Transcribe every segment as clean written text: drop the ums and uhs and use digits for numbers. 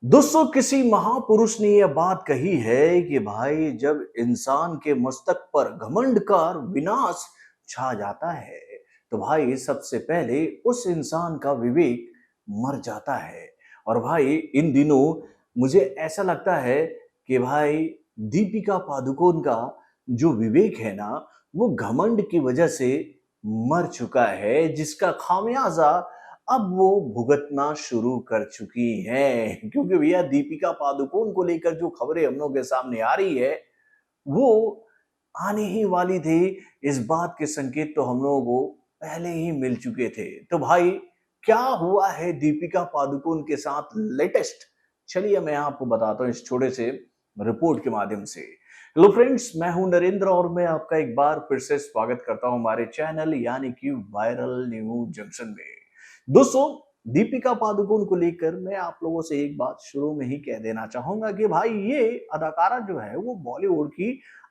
दोस्तों किसी महापुरुष ने यह बात कही है कि भाई जब इंसान के मस्तक पर घमंड का विनाश छा जाता है तो भाई सबसे पहले उस इंसान का विवेक मर जाता है। और भाई इन दिनों मुझे ऐसा लगता है कि भाई दीपिका पादुकोण का जो विवेक है ना वो घमंड की वजह से मर चुका है, जिसका खामियाजा अब वो भुगतना शुरू कर चुकी हैं। क्योंकि भैया दीपिका पादुकोण को लेकर जो खबरें हम लोगों के सामने आ रही है वो आने ही वाली थी। इस बात के संकेत तो हम लोगों को पहले ही मिल चुके थे। तो भाई क्या हुआ है दीपिका पादुकोण के साथ लेटेस्ट, चलिए मैं आपको बताता हूँ इस छोटे से रिपोर्ट के माध्यम से। हेलो फ्रेंड्स, मैं हूं नरेंद्र और मैं आपका एक बार फिर से स्वागत करता हूं हमारे चैनल यानी कि वायरल न्यूज जंक्शन में। दोस्तों दीपिका पादुकोण को लेकर मैं आप लोगों से एक बात शुरू में ही कह देना चाहूंगा कि भाई ये अदाकारा जो है वो बॉलीवुड की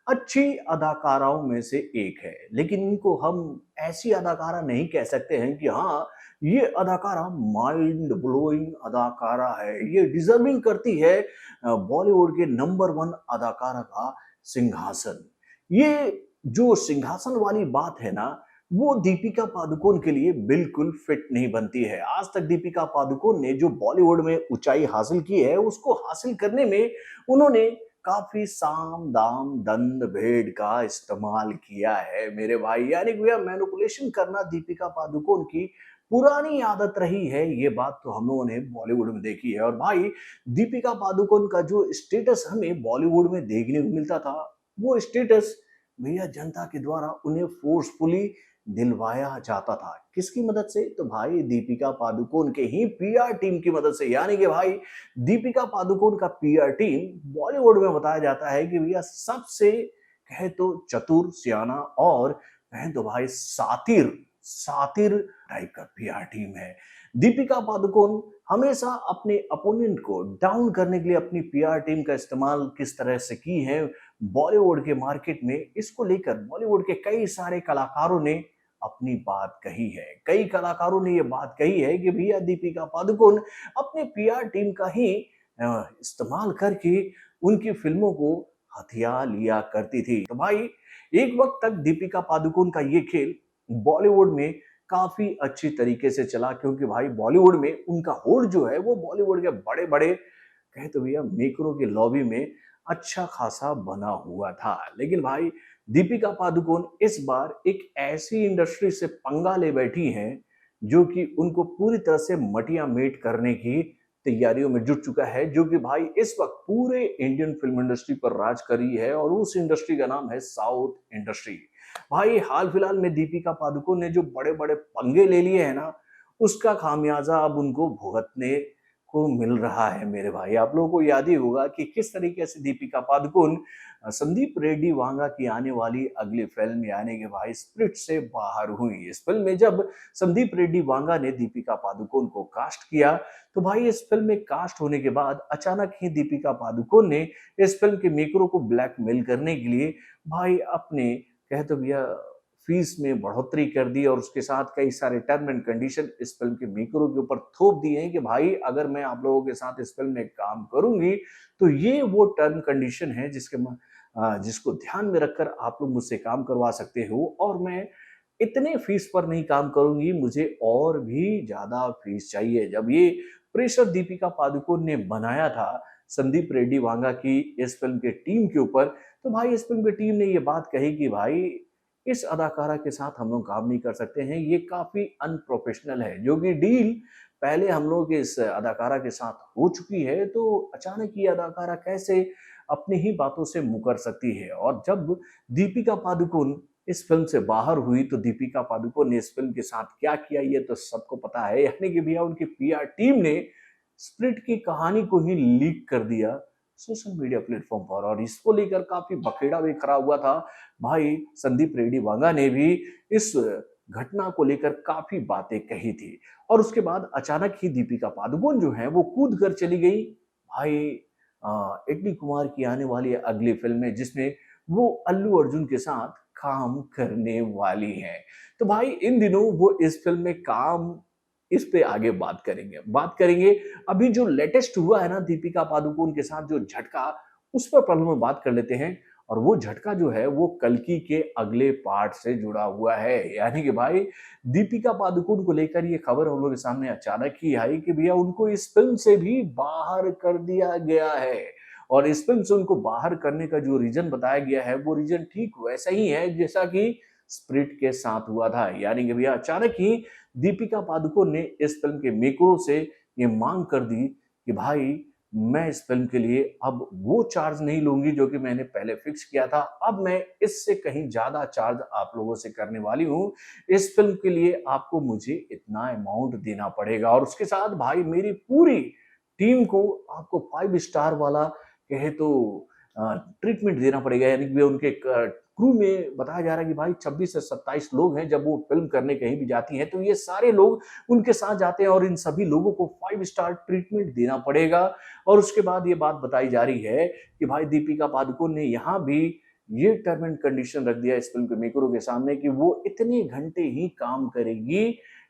अच्छी अदाकाराओं में से एक है, लेकिन इनको हम ऐसी अदाकारा नहीं कह सकते हैं कि हाँ ये अदाकारा माइंड ब्लोइंग अदाकारा है, ये डिजर्विंग करती है बॉलीवुड के नंबर वन अदाकारा का सिंहासन। ये जो सिंहासन वाली बात है ना वो दीपिका पादुकोण के लिए बिल्कुल फिट नहीं बनती है। आज तक दीपिका पादुकोण ने जो बॉलीवुड में ऊंचाई हासिल की है उसको हासिल करने में उन्होंने काफी साम दाम दंड भेद का इस्तेमाल किया है मेरे भाई। यानी कि भैया मैनिपुलेशन करना दीपिका पादुकोण की पुरानी आदत रही है, ये बात तो हम लोगों ने बॉलीवुड में देखी है। और भाई दीपिका पादुकोण का जो स्टेटस हमें बॉलीवुड में देखने को मिलता था वो स्टेटस भैया जनता के द्वारा उन्हें फोर्सफुली दिलवाया जाता था। किसकी मदद से? तो भाई दीपिका पादुकोण के ही पीआर टीम की मदद से। यानी कि भाई दीपिका पादुकोण का पीआर टीम बॉलीवुड में बताया जाता है कि भैया सबसे कहे तो चतुर सियाना और कहें तो भाई सातिर सातिर टाइप का पीआर टीम है। दीपिका पादुकोण हमेशा अपने अपोनेंट को डाउन करने के लिए अपनी पीआर टीम का इस्तेमाल किस तरह से की है बॉलीवुड के मार्केट में, इसको लेकर बॉलीवुड के कई सारे कलाकारों ने अपनी बात कही है। कई कलाकारों ने यह बात कही है कि भैया दीपिका पादुकोण अपने पीआर टीम का ही इस्तेमाल करके उनकी फिल्मों को हथिया लिया करती थी। तो भाई एक वक्त तक दीपिका पादुकोण का ये खेल बॉलीवुड में काफी अच्छी तरीके से चला, क्योंकि भाई बॉलीवुड में उनका होल्ड जो है वो बॉलीवुड के बड़े बड़े कहे तो भैया मेकरों के लॉबी में अच्छा खासा बना हुआ था। लेकिन भाई दीपिका पादुकोण इस बार एक ऐसी इंडस्ट्री से पंगा ले बैठी हैं जो कि उनको पूरी तरह से मटिया मेट करने की तैयारियों में जुट चुका है, जो कि भाई इस वक्त पूरे इंडियन फिल्म इंडस्ट्री पर राज कर रही है और उस इंडस्ट्री का नाम है साउथ इंडस्ट्री। भाई हाल फिलहाल में दीपिका पादुकोण ने जो बड़े बड़े पंगे ले लिए हैं ना उसका खामियाजा अब उनको भुगतने को मिल रहा है मेरे भाई। आप लोगों को याद ही होगा कि किस तरीके से दीपिका पादुकोण संदीप रेड्डी वांगा की आने वाली अगली फिल्म यानी कि भाई स्प्लिट से बाहर हुई। इस फिल्म में जब संदीप रेड्डी वांगा ने दीपिका पादुकोण को कास्ट किया तो भाई इस फिल्म में कास्ट होने के बाद अचानक ही दीपिका पादुकोण ने इस फिल्म के मेकरों को ब्लैकमेल करने के लिए भाई अपने कहे तो भैया फीस में बढ़ोतरी कर दी और उसके साथ कई सारे टर्म एंड कंडीशन इस फिल्म के मेकरों के ऊपर थोप दिए हैं कि भाई अगर मैं आप लोगों के साथ इस फिल्म में काम करूंगी तो ये वो टर्म कंडीशन है जिसको ध्यान में रखकर आप लोग मुझसे काम करवा सकते हो और मैं इतने फीस पर नहीं काम करूंगी, मुझे और भी ज्यादा फीस चाहिए। जब ये प्रेशर दीपिका पादुकोण ने बनाया था संदीप रेड्डी वांगा की इस फिल्म के टीम के ऊपर, तो भाई इस फिल्म की टीम ने ये बात कही कि भाई इस अदाकारा के साथ हम लोग काम नहीं कर सकते हैं, ये काफी अनप्रोफेशनल है। जो कि डील पहले हम लोग इस अदाकारा के साथ हो चुकी है, तो अचानक ये अदाकारा कैसे अपनी ही बातों से मुकर सकती है। और जब दीपिका पादुकोण इस फिल्म से बाहर हुई तो दीपिका पादुकोण ने इस फिल्म के साथ क्या किया ये तो सबको पता है। यानी कि भैया उनकी पीआर टीम ने स्प्लिट की कहानी को ही लीक कर दिया सोशल मीडिया प्लेटफॉर्म पर और इसको लेकर काफी बखेड़ा भी खड़ा हुआ था। भाई संदीप रेड्डी वांगा ने भी इस घटना को लेकर काफी बातें कही थी और उसके बाद अचानक ही दीपिका पादुकोण जो है वो कूद कर चली गई भाई एटली कुमार की आने वाली अगली फिल्म में जिसमें वो अल्लू अर्जुन के साथ काम करने वाली है। तो भाई इन दिनों वो इस फिल्म में काम इस पे आगे बात करेंगे। अभी जो लेटेस्ट हुआ है ना दीपिका पादुकोण के साथ जो झटका, उस पर पहले हम बात कर लेते हैं। और वो झटका जो है वो कल्कि के अगले पार्ट से जुड़ा हुआ है। यानी कि भाई दीपिका पादुकोण को लेकर ये खबर हम लोग के सामने अचानक ही आई कि भैया उनको इस फिल्म से भी बाहर कर दिया गया है। और इस फिल्म से उनको बाहर करने का जो रीजन बताया गया है वो रीजन ठीक वैसा ही है जैसा कि स्प्रिट के साथ हुआ था। यानी कि भैया अचानक ही दीपिका पादुकोण ने इस फिल्म के मेकरों से ये मांग कर दी कि भाई मैं इस फिल्म के लिए अब वो चार्ज नहीं लूंगी जो कि मैंने पहले फिक्स किया था। अब मैं इससे कहीं ज्यादा चार्ज आप लोगों से करने वाली हूं। इस फिल्म के लिए आपको मुझे इतना अमाउंट देना पड़ेगा और उसके साथ भाई मेरी पूरी टीम को आपको 5 स्टार वाला कहे तो ट्रीटमेंट देना पड़ेगा। यानी कि उनके क्रू में बताया जा रहा है कि भाई 26 से 27 लोग हैं। जब वो फिल्म करने कहीं भी जाती हैं तो ये सारे लोग उनके साथ जाते हैं और इन सभी लोगों को 5 स्टार ट्रीटमेंट देना पड़ेगा। और उसके बाद ये बात बताई जा रही है कि भाई दीपिका पादुकोण ने यहाँ भी ये टर्म एंड कंडीशन रख दिया इस फिल्म के मेकरों के सामने कि वो इतने घंटे ही काम करेगी।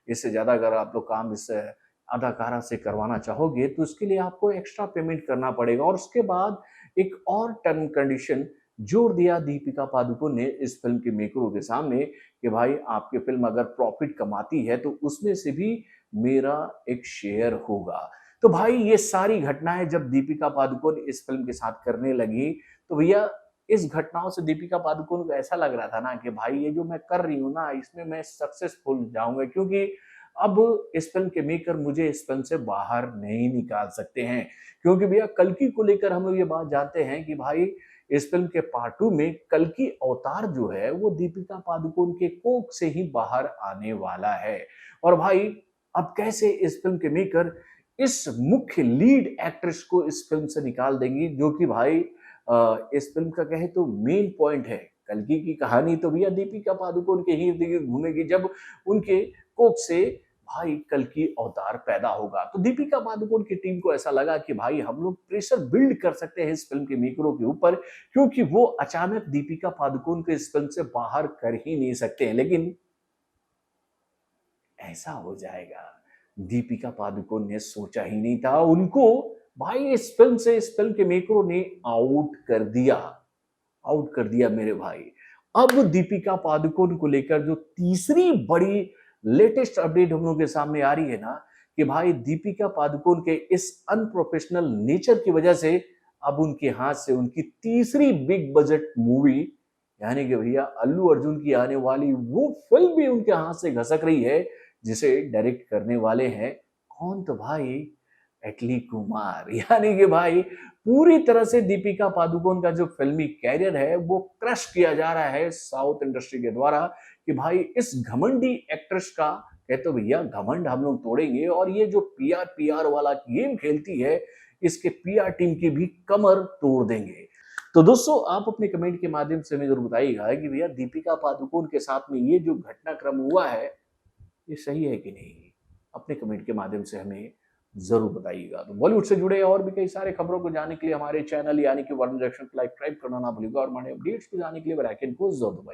इससे ज्यादा अगर आप लोग काम इस अदाकारा से करवाना चाहोगे तो उसके लिए आपको एक्स्ट्रा पेमेंट करना पड़ेगा। और उसके बाद एक और टर्म कंडीशन जोड़ दिया दीपिका पादुकोण ने इस फिल्म के मेकरों के सामने कि भाई आपकी फिल्म अगर प्रॉफिट कमाती है तो उसमें से भी मेरा एक शेयर होगा। तो भाई ये सारी घटनाएं जब दीपिका पादुकोण इस फिल्म के साथ करने लगी तो भैया इस घटनाओं से दीपिका पादुकोण को ऐसा लग रहा था ना कि भाई ये जो मैं कर रही हूँ ना इसमें मैं सक्सेसफुल जाऊंगा, क्योंकि अब इस फिल्म के मेकर मुझे इस फिल्म से बाहर नहीं निकाल सकते हैं। क्योंकि भैया कल्कि को लेकर हम लोग ये बात जानते हैं कि भाई इस फिल्म के पार्ट 2 में कल्कि अवतार जो है वो दीपिका पादुकोण के कोख से ही बाहर आने वाला है। और भाई अब कैसे इस फिल्म के मेकर इस मुख्य लीड एक्ट्रेस को इस फिल्म से निकाल देंगी जो कि भाई इस फिल्म का कहे तो मेन पॉइंट है। कल्कि की कहानी तो भैया दीपिका पादुकोण के इर्द गिर्द घूमेगी जब उनके कोख से भाई कल्कि अवतार पैदा होगा। तो दीपिका पादुकोण की टीम को ऐसा लगा कि भाई हम लोग प्रेशर बिल्ड कर सकते हैं इस फिल्म के मेकरों के ऊपर, क्योंकि वो अचानक दीपिका पादुकोण को इस फिल्म से बाहर कर ही नहीं सकते हैं। लेकिन ऐसा हो जाएगा दीपिका पादुकोण ने सोचा ही नहीं था। उनको भाई इस फिल्म के मेकरों ने आउट कर दिया मेरे भाई। अब दीपिका पादुकोण को लेकर जो तीसरी बड़ी लेटेस्ट अपडेट हम लोगों के सामने आ रही है ना कि भाई दीपिका पादुकोण के इस अनप्रोफेशनल नेचर की वजह से अब उनके हाथ से उनकी तीसरी बिग बजट मूवी यानी कि भैया अल्लू अर्जुन की आने वाली वो फिल्म भी उनके हाथ से घसक रही है, जिसे डायरेक्ट करने वाले हैं कौन तो भाई एटली कुमार। यानी कि भाई पूरी तरह से दीपिका पादुकोण का जो फिल्मी कैरियर है वो क्रश किया जा रहा है साउथ इंडस्ट्री के द्वारा कि भाई इस घमंडी एक्ट्रेस का कहते भैया घमंड हम लोग तोड़ेंगे और ये जो पीआर पीआर वाला गेम खेलती है इसके पीआर टीम की भी कमर तोड़ देंगे। तो दोस्तों आप अपने कमेंट के माध्यम से हमें जरूर बताइएगा कि भैया दीपिका पादुकोण के साथ में ये जो घटनाक्रम हुआ है ये सही है कि नहीं। अपने कमेंट के माध्यम से हमें जरूर बताइएगा। तो बॉलीवुड से जुड़े और भी कई सारे खबरों को जानने के लिए हमारे चैनल यानी कि वर्ल्ड रिएक्शन को सब्सक्राइब करना ना भूलिएगा और हमारे अपडेट्स को जानने के लिए बेल आइकन को जरूर दबाइएगा।